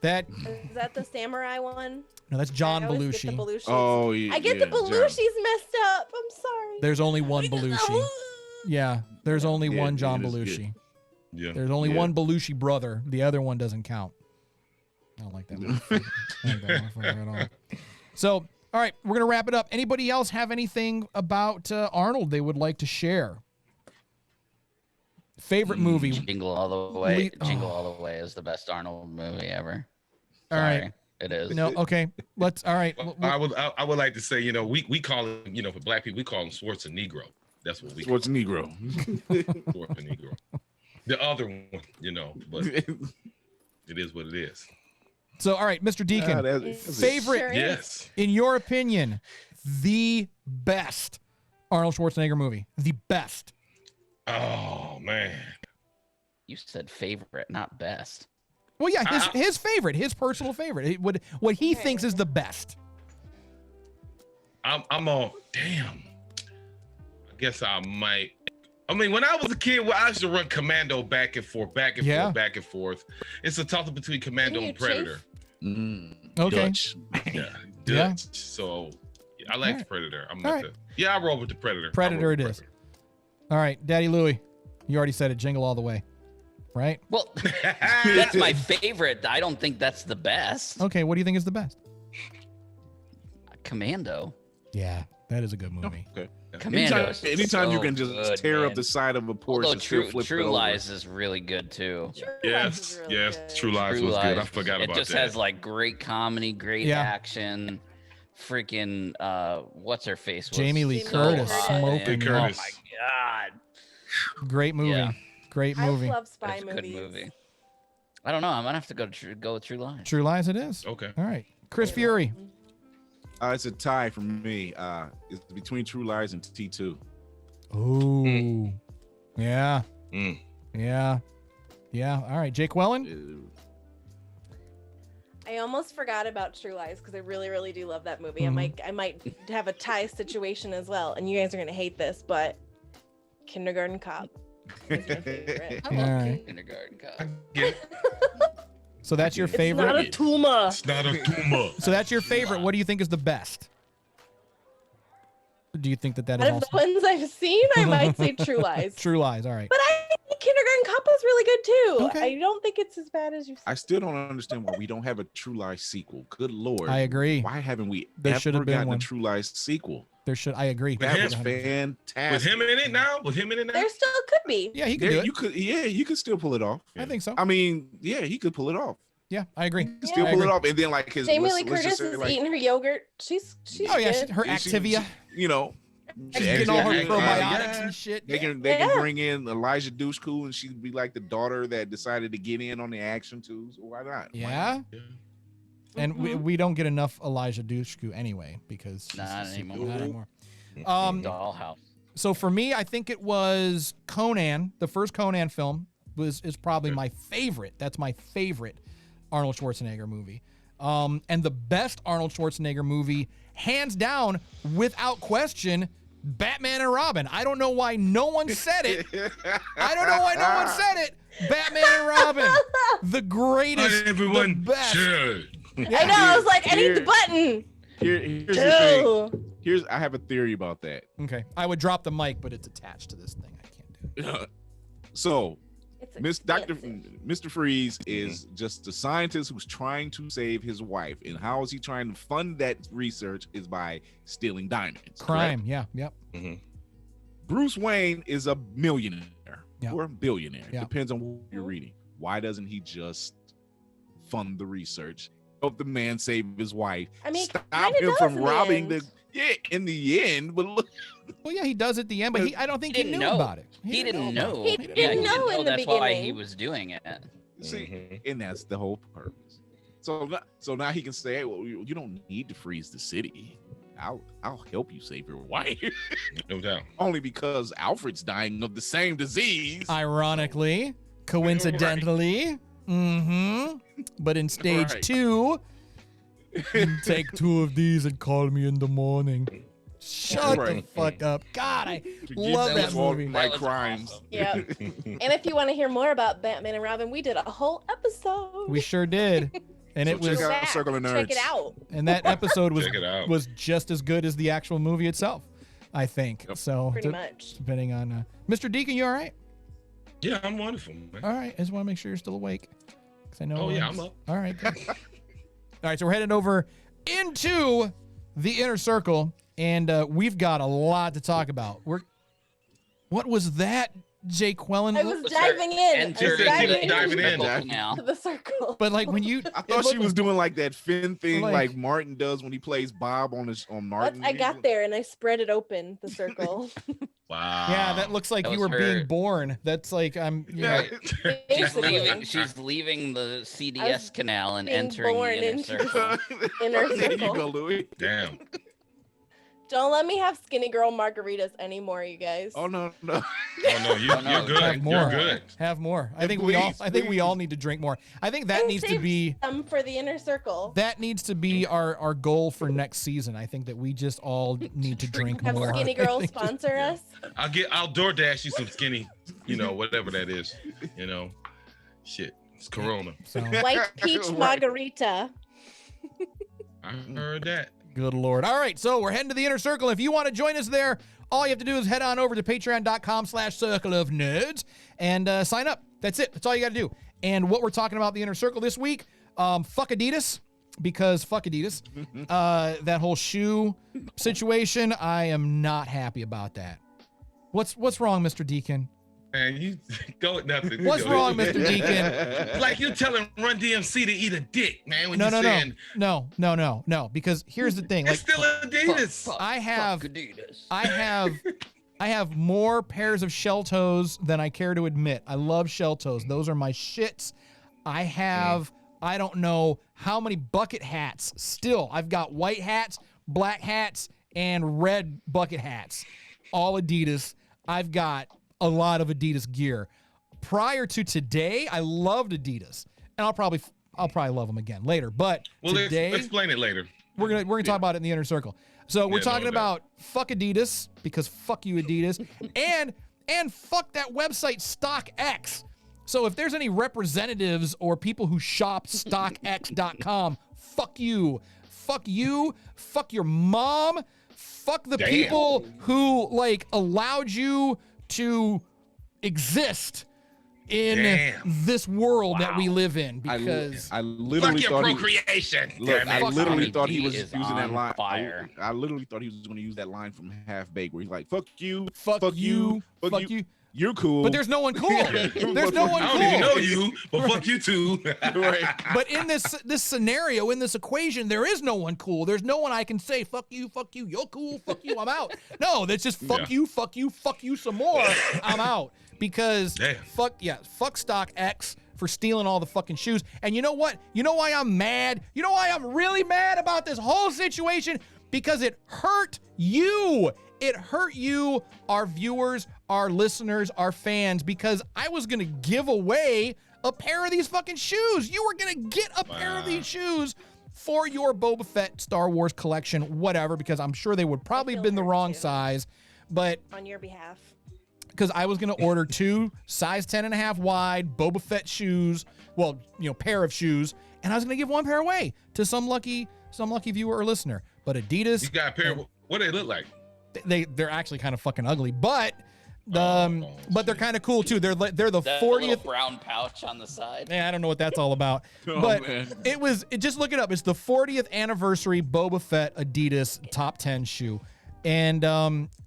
That Is that the samurai one? no, that's John I always get the Belushi. Belushis. Oh yeah. I get yeah, the Belushis messed up. I'm sorry. There's only one Belushi. Yeah, there's only Yeah, one John it is good. Belushi. Yeah. There's only Yeah. one Belushi brother. The other one doesn't count. I don't like that one. I don't like that motherfucker at all. So, all right, we're gonna wrap it up. Anybody else have anything about Arnold they would like to share? Favorite movie? Jingle All the Way. Jingle All the Way is the best Arnold movie ever. All right. It is. No, okay. Let's. All right. Well, I would like to say, you know, we call him, you know, for black people, we call him Schwarzenegger. That's what we call him. Schwarzenegger. The other one, you know, but it is what it is. So, all right, Mr. Deacon, favorite, Sure Yes. in your opinion, the best Arnold Schwarzenegger movie, the best. Oh man. You said favorite, not best. Well, yeah, his favorite, his personal favorite, what he thinks is the best. I'm on. Damn. I guess I might. I mean, when I was a kid, I used to run Commando back and forth. It's a toss between Commando and Predator. Okay. Dutch. Yeah. Dutch. Yeah. So I like the Predator. I'm All not I roll with the Predator. Predator it is. All right, Daddy Louie, you already said it, Jingle All the Way, right? Well, that's my favorite. I don't think that's the best. Okay, what do you think is the best? Commando. Yeah, that is a good movie. Okay. Commando. Anytime you can just good, tear man. up the side of a Porsche. Although and still flip it True over. Lies is really good too. Yes. True Lies was good. I forgot about that. It just has like great comedy, great action. Freaking what's her face? Jamie Lee Curtis smoking. Oh my god. Great movie. Yeah. Great movie. I love spy That's a movies. good movie. I don't know. I'm gonna have to go with True Lies. True Lies it is. Okay. All right. Chris Fury. It's a tie for me. It's between True Lies and T2. Ooh. Yeah. Yeah. Yeah. All right. Jake Wellen. I almost forgot about True Lies because I really, really do love that movie. I might have a tie situation as well, and you guys are gonna hate this, but Kindergarten Cop is my favorite. I love Kindergarten Cop. So that's your favorite. Not a tumor. It's not a tumor. So that's your favorite. What do you think is the best? Do you think that Out is of also the ones I've seen, I might say True Lies. True Lies? All right. But I think Kindergarten Cop was really good too. Okay. I don't think it's as bad as you said. I still don't understand why we don't have a True Lies sequel. Good Lord. I agree. Why haven't we There should ever have been gotten one. a True Lies sequel? There should. I agree. That was 100%. fantastic. With him in it now? There still could be. Yeah, he could do it. You could still pull it off. I think so. I mean, yeah, he could pull it off. Yeah, I agree. He could still pull it off, and then like his Jamie Lee let's just Curtis say, is like, eating her yogurt. She's Oh yeah, good. her Activia. you know, Getting all her yeah. probiotics and shit. They can bring in Elijah Dushku, and she'd be like the daughter that decided to get in on the action too. So why not? Yeah. And we don't get enough Elijah Dushku anyway because Not anymore. Not anymore. Dollhouse. So for me, I think it was Conan. The first Conan film is probably my favorite. That's my favorite Arnold Schwarzenegger movie. And the best Arnold Schwarzenegger movie, hands down, without question, Batman and Robin. I don't know why no one said it. I don't know why no one said it. Batman and Robin, the greatest, everyone the best. should. I know. I was like, I need the button. Here's the thing. I have a theory about that. Okay, I would drop the mic, but it's attached to this thing. I can't do it. So, It's Mr. Freeze is just a scientist who's trying to save his wife, and how is he trying to fund that research? Is by stealing diamonds. Crime, correct? yeah, yep. Bruce Wayne is a millionaire Yeah. or a billionaire. Yeah. Depends on what you're reading. Why doesn't he just fund the research? Help the man save his wife. I mean, stop kinda him does from in the robbing end. in the end. But look, Well, yeah, he does at the end, but I don't think he didn't knew know about it. He didn't know. He didn't know in the That's why he beginning. was doing it. see, and that's the whole purpose. So now he can say, well, you don't need to freeze the city. I'll help you save your wife. No doubt. Only because Alfred's dying of the same disease. Ironically, coincidentally, but in stage Right. 2, take 2 of these and call me in the morning. Shut the Right. fuck up. God, I Forgive love me that for all movie. my That was crimes. awesome. Yeah. And if you want to hear more about Batman and Robin, we did a whole episode. We sure did. And it So was check out Circle of Check it Nerds. out. and that episode was Check it out. was just as good as the actual movie itself, I think. Yep. So Pretty much. depending on Mr. Deacon, you all right? Yeah, I'm wonderful, man. All right. I just want to make sure you're still awake. 'Cause I know. Oh, yeah, I'm up. All right. Good. All right. So we're headed over into the inner circle, and we've got a lot to talk about. What was that, Jake Quellen. I was diving in. Enter diving in to the circle. But like when you, I thought she was doing like that Finn thing, like Martin does when he plays Bob on Martin. I got there and I spread it open, the circle. Wow. Yeah, that looks like you were being born. That's like I'm. Right. She's leaving the CDS canal and entering the inner circle. There you go, Louis. Damn. Don't let me have skinny girl margaritas anymore, you guys. Oh no. Oh no, you're good. Have more. You're good. Have more. I think please, we all need to drink more. I think that needs to be for the inner circle. That needs to be our goal for next season. I think that we just all need to drink have more. Skinny girl sponsor us. I'll DoorDash you some skinny, whatever that is. Shit. It's Corona. So, White peach margarita. I heard that. good Lord. All right, so we're heading to the inner circle. If you want to join us there, all you have to do is head on over to patreon.com/circleofnerds and sign up. That's it. That's all you got to do. And what we're talking about in the inner circle this week, fuck Adidas, because fuck Adidas. That whole shoe situation, I am not happy about that. What's wrong, Mr. Deacon? Man, you go with nothing. What's wrong, Mr. Deacon? Like you telling Run DMC to eat a dick, man. When No, because here's the thing. It's still Adidas. I have Adidas. I have more pairs of shell toes than I care to admit. I love shell toes. Those are my shits. I have, I don't know how many bucket hats still. I've got white hats, black hats, and red bucket hats. All Adidas. I've got a lot of Adidas gear. Prior to today, I loved Adidas. And I'll probably love them again later. But today, explain it later. We're gonna talk about it in the inner circle. So we're talking about fuck Adidas, because fuck you Adidas, and fuck that website StockX. So if there's any representatives or people who shop StockX.com, fuck you. Fuck you. Fuck your mom. Fuck the people who allowed you to exist in this world that we live in, because I literally fuck thought your procreation. I literally thought he was using that line. Fire. I literally thought he was going to use that line from Half Baked, where he's like, "Fuck you, fuck you. You're cool." But there's no one cool. There's no one I cool. don't even know you, but fuck you too. Right. But in this scenario, in this equation, there is no one cool. There's no one I can say, fuck you, you're cool, fuck you, I'm out. No, that's just fuck you some more, I'm out. Because fuck StockX for stealing all the fucking shoes. And you know what? You know why I'm mad? You know why I'm really mad about this whole situation? Because it hurt you. It hurt you, our viewers, our listeners, our fans, because I was going to give away a pair of these fucking shoes. You were going to get a pair of these shoes for your Boba Fett Star Wars collection, whatever, because I'm sure they would probably have been the wrong size. But on your behalf. Because I was going to order 2 size 10.5 wide Boba Fett shoes, pair of shoes, and I was going to give 1 pair away to some lucky viewer or listener. But Adidas, you got a pair. What do they look like? They're actually kind of fucking ugly, but they're kind of cool too. They're the 40th brown pouch on the side. I don't know what that's all about. Just look it up. It's the 40th anniversary Boba Fett Adidas top 10 shoe, and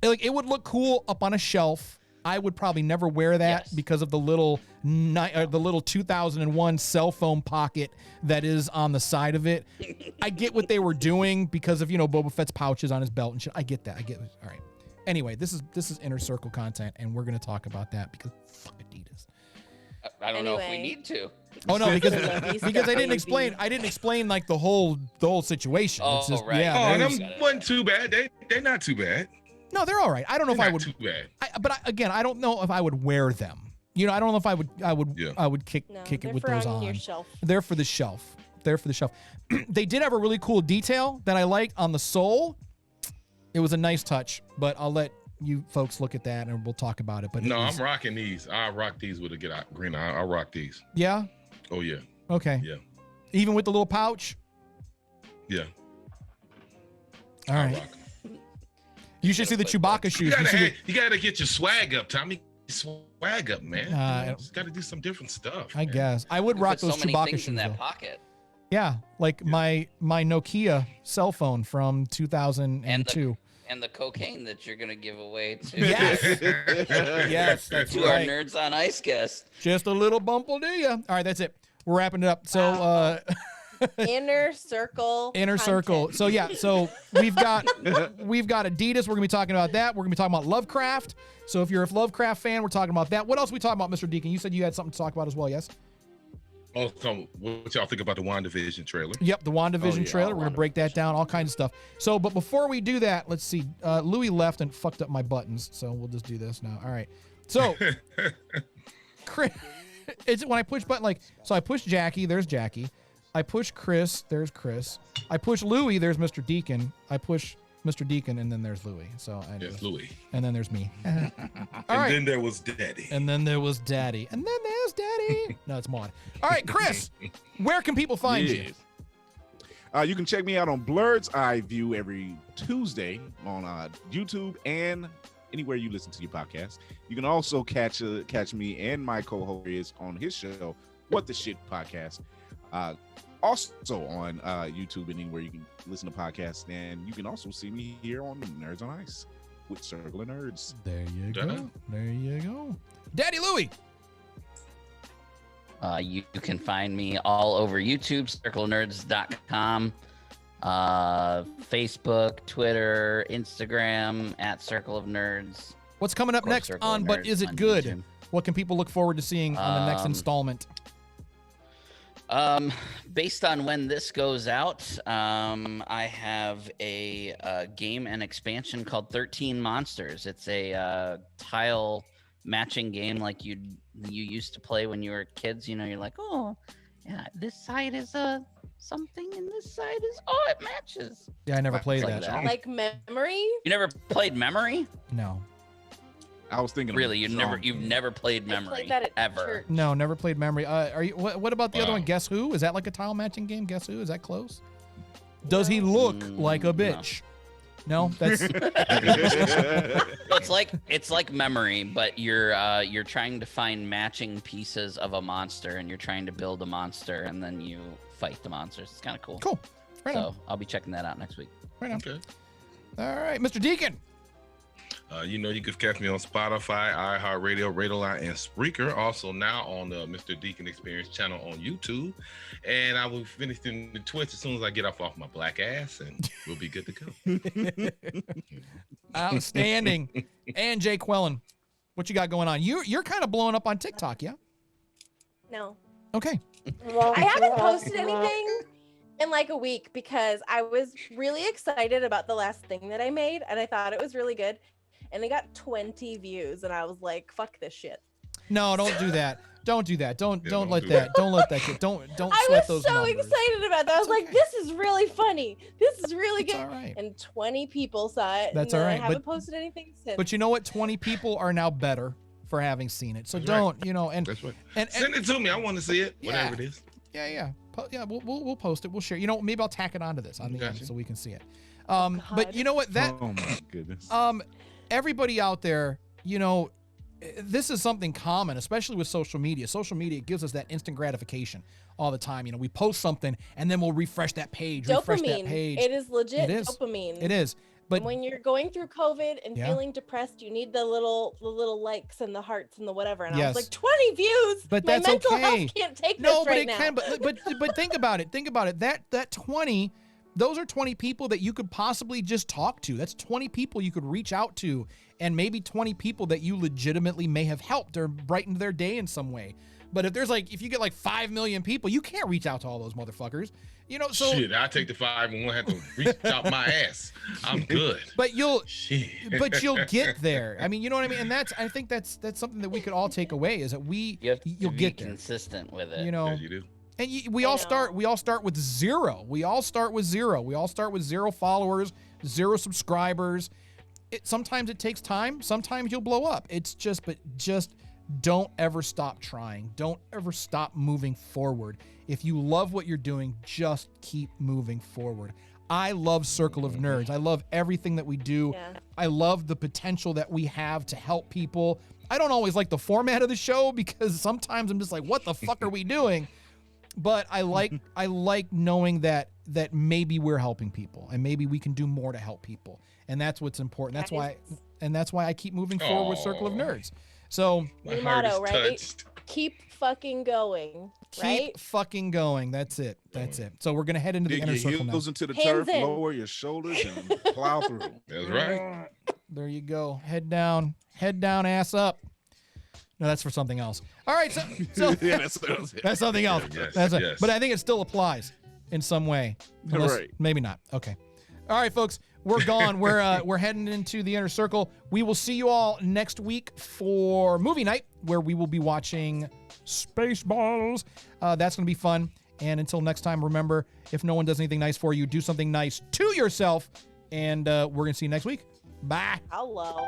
it would look cool up on a shelf. I would probably never wear that because of the little 2001 cell phone pocket that is on the side of it. I get what they were doing because of Boba Fett's pouches on his belt and shit. I get that. I get it. All right. Anyway, this is inner circle content, and we're gonna talk about that because fuck Adidas. I don't know if we need to. Oh no, because I didn't explain the whole situation. Oh, it's just, right. Yeah, them wasn't too bad. They're not too bad. No, they're all right. I don't know if I would. Too bad. I don't know if I would wear them. I don't know if I would kick it with those on. Your shelf. They're for the shelf. They did have a really cool detail that I liked on the sole. It was a nice touch, but I'll let you folks look at that and we'll talk about it. But I'm rocking these. I rock these with a green. I'll rock these. Yeah. Oh yeah. Okay. Yeah. Even with the little pouch. Yeah. All right. You should see the Chewbacca shoes. You gotta get your swag up, Tommy. Swag up, man. You just gotta do some different stuff. I guess I would rock those Chewbacca shoes in that pocket. Yeah, my Nokia cell phone from 2002. And the cocaine that you're gonna give away to Yes, that's to right. our Nerds on Ice guest. Just a little bump will do you. All right, that's it. We're wrapping it up. So Inner circle. circle. So yeah, so we've got Adidas. We're gonna be talking about that. We're gonna be talking about Lovecraft. So if you're a Lovecraft fan, we're talking about that. What else are we talking about, Mr. Deacon? You said you had something to talk about as well, yes? Also, what y'all think about the WandaVision trailer? Yep, the WandaVision trailer. We're gonna break that down, all kinds of stuff. So, but before we do that, let's see. Louis left and fucked up my buttons, so we'll just do this now. All right. So, Chris, it's when I push button so I push Jackie. There's Jackie. I push Chris. There's Chris. I push Louis. There's Mr. Deacon. I push Mr. Deacon, and then there's Louis. So there's Louis. And then there's me. Then there was Daddy. And then there was Daddy. And then there's Daddy. No, it's Maud. All right, Chris, where can people find you? You can check me out on Blurred's Eye View every Tuesday on YouTube and anywhere you listen to your podcast. You can also catch me and my co-host on his show, What the Shit Podcast. Also on YouTube and anywhere you can listen to podcasts. And you can also see me here on Nerds on Ice with Circle of Nerds. There you go. There you go. Daddy Louie. You can find me all over YouTube, circlenerds.com, Facebook, Twitter, Instagram, at Circle of Nerds. What's coming up next on But Is It Good? YouTube. What can people look forward to seeing on the next installment? Based on when this goes out, I have a game and expansion called 13 Monsters. It's a tile matching game like you used to play when you were kids. You know, you're like, oh, yeah, this side is something, and this side is it matches. Yeah, I never played that. Like Memory? You never played Memory? No. I was thinking. Really, you've never played Memory played that ever? Church. No, never played Memory. Are you? What about the other one? Guess Who? Is that like a tile matching game? Guess Who? Is that close? Does he look like a bitch? No, that's. It's like Memory, but you're trying to find matching pieces of a monster, and you're trying to build a monster, and then you fight the monsters. It's kind of cool. Cool. Right on. I'll be checking that out next week. Right on. Okay. All right, Mr. Deacon. You can catch me on Spotify, iHeartRadio, Radioline, and Spreaker. Also now on the Mr. Deacon Experience channel on YouTube. And I will finish in the Twitch as soon as I get off my black ass, and we'll be good to go. Outstanding. And Jay Quellen, what you got going on? You're kind of blowing up on TikTok, yeah? No. Okay. I haven't posted anything in like a week because I was really excited about the last thing that I made, and I thought it was really good. And it got 20 views, and I was like, "Fuck this shit." No, don't do that. Don't do that. Don't let that. Don't let that get. Don't sweat those numbers. I was so excited about that. I was like, "This is really funny. This is really good." All right. And 20 people saw it. That's and all right. I haven't posted anything since. But you know what? 20 people are now better for having seen it. So That's don't. right. And That's right. And send it to me. I want to see it. Yeah. Whatever it is. Yeah. We'll post it. We'll share. Maybe I'll tack it onto this on the end so we can see it. God. But you know what? Oh my goodness. Everybody out there, this is something common, especially with social media. Social media gives us that instant gratification all the time. We post something and then we'll refresh that page. Dopamine. It is legit. It is. Dopamine. It is. But when you're going through COVID and feeling depressed, you need the little likes and the hearts and the whatever. And I was like, 20 views. But my that's mental okay. health can't take this right now. No, but it can. But think about it. Think about it. That 20. Those are 20 people that you could possibly just talk to. That's 20 people you could reach out to, and maybe 20 people that you legitimately may have helped or brightened their day in some way. But if you get like 5 million people, you can't reach out to all those motherfuckers. So shit, I take the 5 and won't have to reach out my ass. I'm good. But you'll get there. You know what I mean? And I think that's something that we could all take away is that you'll get there. Consistent with it. Yeah, you do. And we all start with zero. We all start with zero. We all start with 0 followers, 0 subscribers. Sometimes it takes time. Sometimes you'll blow up. But don't ever stop trying. Don't ever stop moving forward. If you love what you're doing, just keep moving forward. I love Circle of Nerds. I love everything that we do. Yeah. I love the potential that we have to help people. I don't always like the format of the show because sometimes I'm just like, what the fuck are we doing? but I like knowing that maybe we're helping people and maybe we can do more to help people, and that's what's important. That's why I keep moving forward with Circle of Nerds. So new motto, right? Keep fucking going. Right? Keep fucking going. That's it. So we're gonna head into the inner circle now. Heels into the Hands turf, in. lower your shoulders, and plow through. That's right. There you go. Head down, ass up. No, that's for something else. All right, so Yeah, that's something else. Yes. But I think it still applies in some way. Unless, Right. Maybe not. Okay. All right, folks. We're gone. We're heading into the inner circle. We will see you all next week for movie night, where we will be watching Spaceballs. That's going to be fun. And until next time, remember, if no one does anything nice for you, do something nice to yourself. And we're going to see you next week. Bye. Hello.